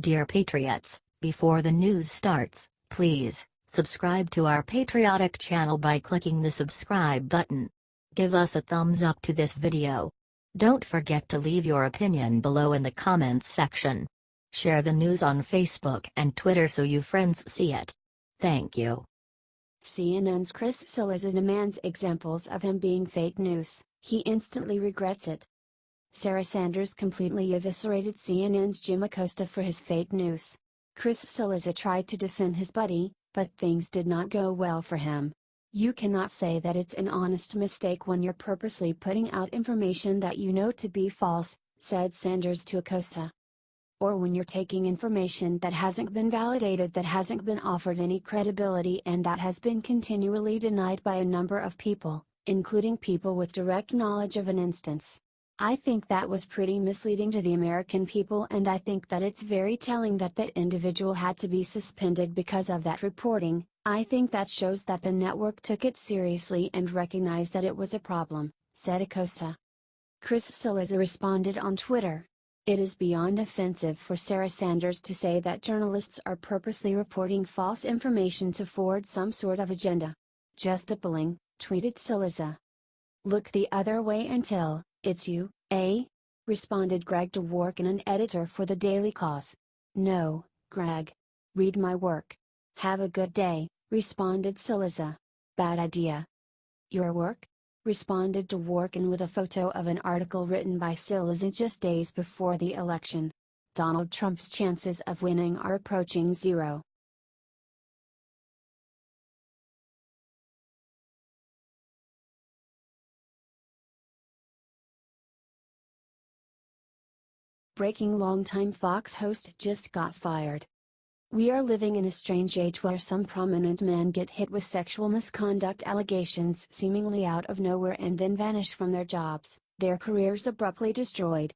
Dear Patriots, before the news starts, please subscribe to our patriotic channel by clicking the subscribe button. Give us a thumbs up to this video. Don't forget to leave your opinion below in the comments section. Share the news on Facebook and Twitter so you friends see it. Thank you. CNN's Chris Cillizza demands examples of him being fake news. He instantly regrets it. Sarah Sanders completely eviscerated CNN's Jim Acosta for his fake news. Chris Cillizza tried to defend his buddy, but things did not go well for him. You cannot say that it's an honest mistake when you're purposely putting out information that you know to be false, said Sanders to Acosta. Or when you're taking information that hasn't been validated, that hasn't been offered any credibility, and that has been continually denied by a number of people, including people with direct knowledge of an instance. I think that was pretty misleading to the American people, and I think that it's very telling that that individual had to be suspended because of that reporting. I think that shows that the network took it seriously and recognized that it was a problem, said Acosta. Chris Cillizza responded on Twitter. It is beyond offensive for Sarah Sanders to say that journalists are purposely reporting false information to forward some sort of agenda. Just appalling, tweeted Cillizza. Look the other way until it's you, eh? Responded Greg Dworkin, an editor for the Daily Cause. No, Greg. Read my work. Have a good day, responded Cillizza. Bad idea. Your work? Responded Dworkin with a photo of an article written by Cillizza just days before the election. Donald Trump's chances of winning are approaching zero. Breaking: Longtime Fox host just got fired. We are living in a strange age where some prominent men get hit with sexual misconduct allegations seemingly out of nowhere and then vanish from their jobs, their careers abruptly destroyed.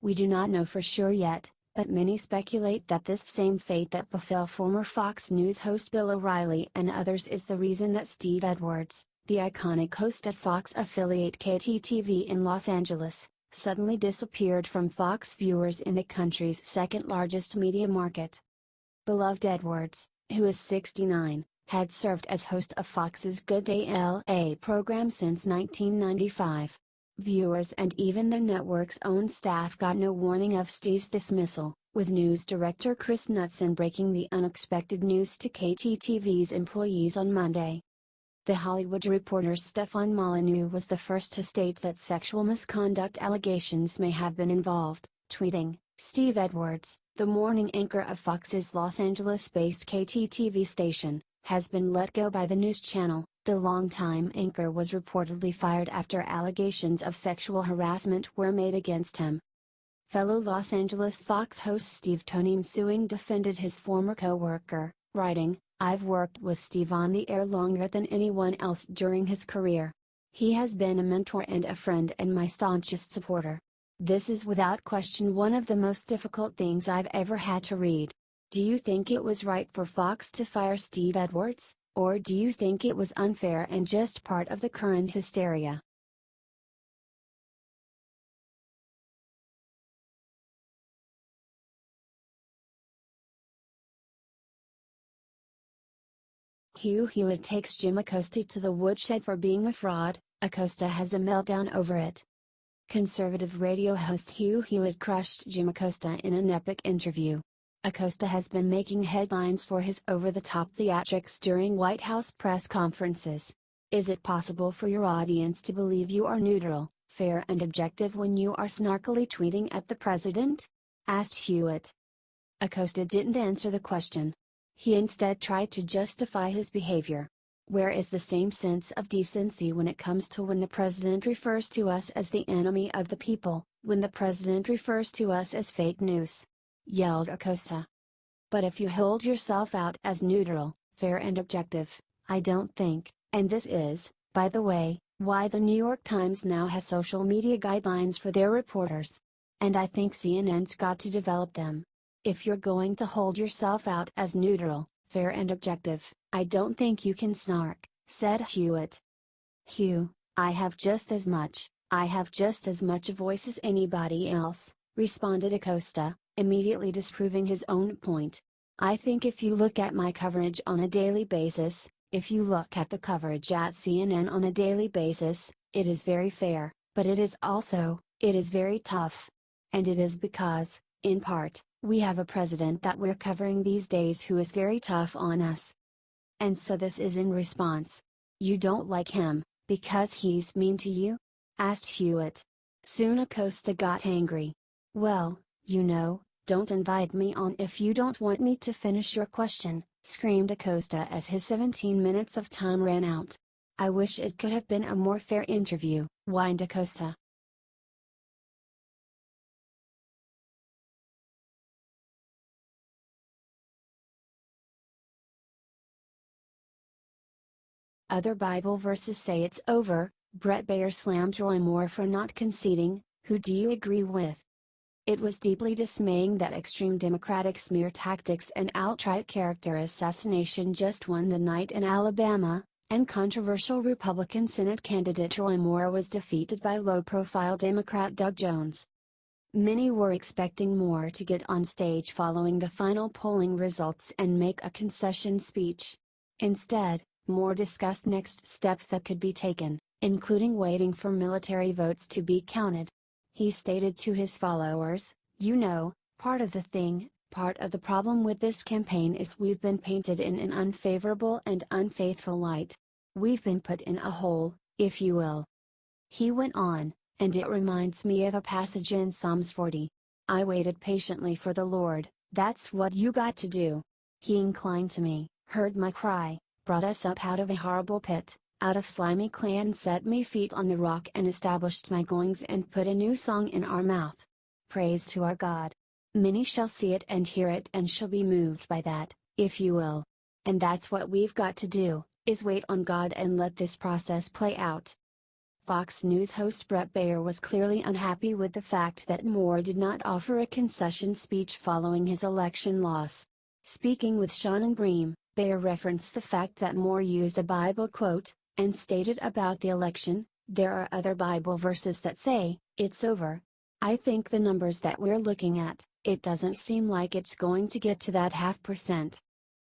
We do not know for sure yet, but many speculate that this same fate that befell former Fox News host Bill O'Reilly and others is the reason that Steve Edwards, the iconic host at Fox affiliate KTTV in Los Angeles, suddenly disappeared from Fox viewers in the country's second-largest media market. Beloved Edwards, who is 69, had served as host of Fox's Good Day LA program since 1995. Viewers and even the network's own staff got no warning of Steve's dismissal, with news director Chris Knutson breaking the unexpected news to KTTV's employees on Monday. The Hollywood Reporter's Stefan Molyneux was the first to state that sexual misconduct allegations may have been involved, tweeting, "Steve Edwards, the morning anchor of Fox's Los Angeles-based KTTV station, has been let go by the news channel." The longtime anchor was reportedly fired after allegations of sexual harassment were made against him. Fellow Los Angeles Fox host Steve Tonim Suing defended his former co-worker, writing, "I've worked with Steve on the air longer than anyone else during his career. He has been a mentor and a friend and my staunchest supporter. This is without question one of the most difficult things I've ever had to read. Do you think it was right for Fox to fire Steve Edwards, or do you think it was unfair and just part of the current hysteria?" Hugh Hewitt takes Jim Acosta to the woodshed for being a fraud. Acosta has a meltdown over it. Conservative radio host Hugh Hewitt crushed Jim Acosta in an epic interview. Acosta has been making headlines for his over-the-top theatrics during White House press conferences. "Is it possible for your audience to believe you are neutral, fair and objective when you are snarkily tweeting at the president?" asked Hewitt. Acosta didn't answer the question. He instead tried to justify his behavior. "Where is the same sense of decency when it comes to when the president refers to us as the enemy of the people, when the president refers to us as fake news?" yelled Acosta. "But if you hold yourself out as neutral, fair and objective, I don't think," and this is, by the way, why the New York Times now has social media guidelines for their reporters. And I think CNN's got to develop them. "If you're going to hold yourself out as neutral, fair and objective, I don't think you can snark," said Hewitt. "Hugh, I have just as much a voice as anybody else," responded Acosta, immediately disproving his own point. I think if you look at my coverage on a daily basis, if you look at the coverage at CNN on a daily basis, it is very fair, but it is very tough. And it is because, in part, we have a president that we're covering these days who is very tough on us. And so this is in response. You don't like him, because he's mean to you? Asked Hewitt. Soon Acosta got angry. Well, don't invite me on if you don't want me to finish your question, screamed Acosta as his 17 minutes of time ran out. I wish it could have been a more fair interview, whined Acosta. Other Bible verses say it's over. Bret Baier slammed Roy Moore for not conceding. Who do you agree with? It was deeply dismaying that extreme Democratic smear tactics and outright character assassination just won the night in Alabama, and controversial Republican Senate candidate Roy Moore was defeated by low-profile Democrat Doug Jones. Many were expecting Moore to get on stage following the final polling results and make a concession speech. Instead, Moore discussed next steps that could be taken, including waiting for military votes to be counted. He stated to his followers, part of the problem with this campaign is we've been painted in an unfavorable and unfaithful light. We've been put in a hole, if you will. He went on, and it reminds me of a passage in Psalms 40. I waited patiently for the Lord, that's what you got to do. He inclined to me, heard my cry, brought us up out of a horrible pit, out of slimy clay, and set me feet on the rock and established my goings and put a new song in our mouth. Praise to our God. Many shall see it and hear it and shall be moved by that, if you will. And that's what we've got to do, is wait on God and let this process play out. Fox News host Bret Baier was clearly unhappy with the fact that Moore did not offer a concession speech following his election loss. Speaking with Sean Bream, Baier referenced the fact that Moore used a Bible quote, and stated about the election, there are other Bible verses that say, it's over. I think the numbers that we're looking at, it doesn't seem like it's going to get to that 0.5%.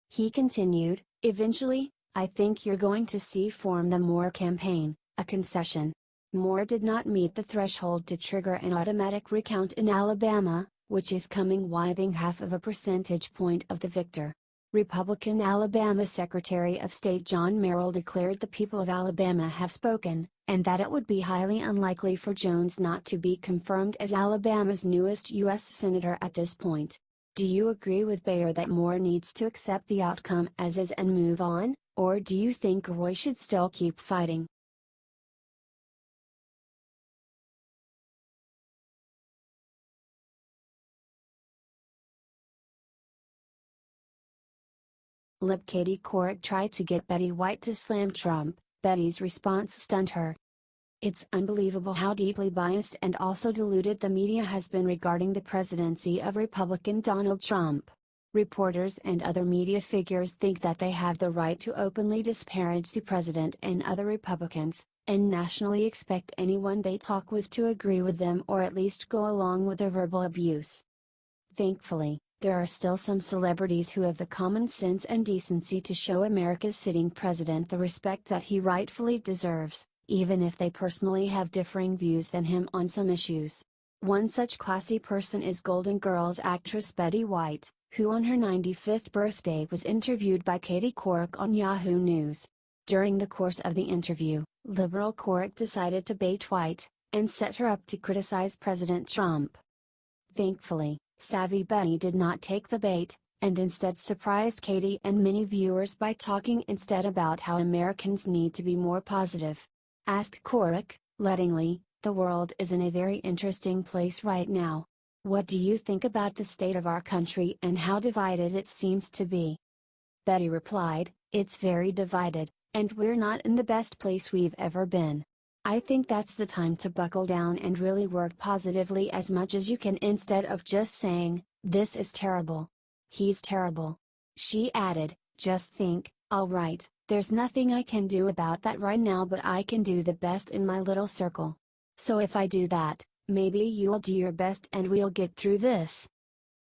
He continued, eventually, I think you're going to see form the Moore campaign, a concession. Moore did not meet the threshold to trigger an automatic recount in Alabama, which is coming within 0.5 percentage point of the victor. Republican Alabama Secretary of State John Merrill declared the people of Alabama have spoken, and that it would be highly unlikely for Jones not to be confirmed as Alabama's newest U.S. Senator at this point. Do you agree with Baier that Moore needs to accept the outcome as is and move on, or do you think Roy should still keep fighting? Lib Katy Cork tried to get Betty White to slam Trump. Betty's response stunned her. It's unbelievable how deeply biased and also deluded the media has been regarding the presidency of Republican Donald Trump. Reporters and other media figures think that they have the right to openly disparage the president and other Republicans, and nationally expect anyone they talk with to agree with them or at least go along with their verbal abuse. Thankfully, there are still some celebrities who have the common sense and decency to show America's sitting president the respect that he rightfully deserves, even if they personally have differing views than him on some issues. One such classy person is Golden Girls actress Betty White, who on her 95th birthday was interviewed by Katy Cork on Yahoo News. During the course of the interview, liberal Cork decided to bait White, and set her up to criticize President Trump. Thankfully, savvy Betty did not take the bait, and instead surprised Katy and many viewers by talking instead about how Americans need to be more positive. Asked Cork, lettingly, the world is in a very interesting place right now. What do you think about the state of our country and how divided it seems to be? Betty replied, it's very divided, and we're not in the best place we've ever been. I think that's the time to buckle down and really work positively as much as you can instead of just saying, this is terrible. He's terrible. She added, just think, all right, there's nothing I can do about that right now, but I can do the best in my little circle. So if I do that, maybe you'll do your best and we'll get through this.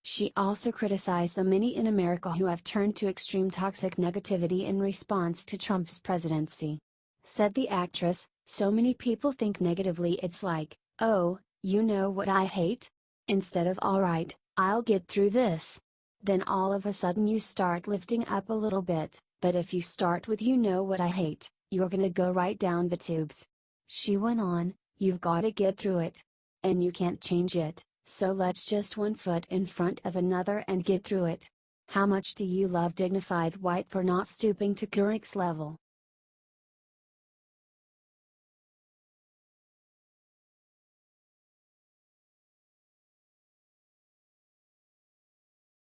She also criticized the many in America who have turned to extreme toxic negativity in response to Trump's presidency. Said the actress, "So many people think negatively, it's like, oh, you know what I hate? Instead of alright, I'll get through this. Then all of a sudden you start lifting up a little bit, but if you start with you know what I hate, you're gonna go right down the tubes." She went on, "You've gotta get through it. And you can't change it, so let's just one foot in front of another and get through it. How much do you love dignified white for not stooping to Keurig's level?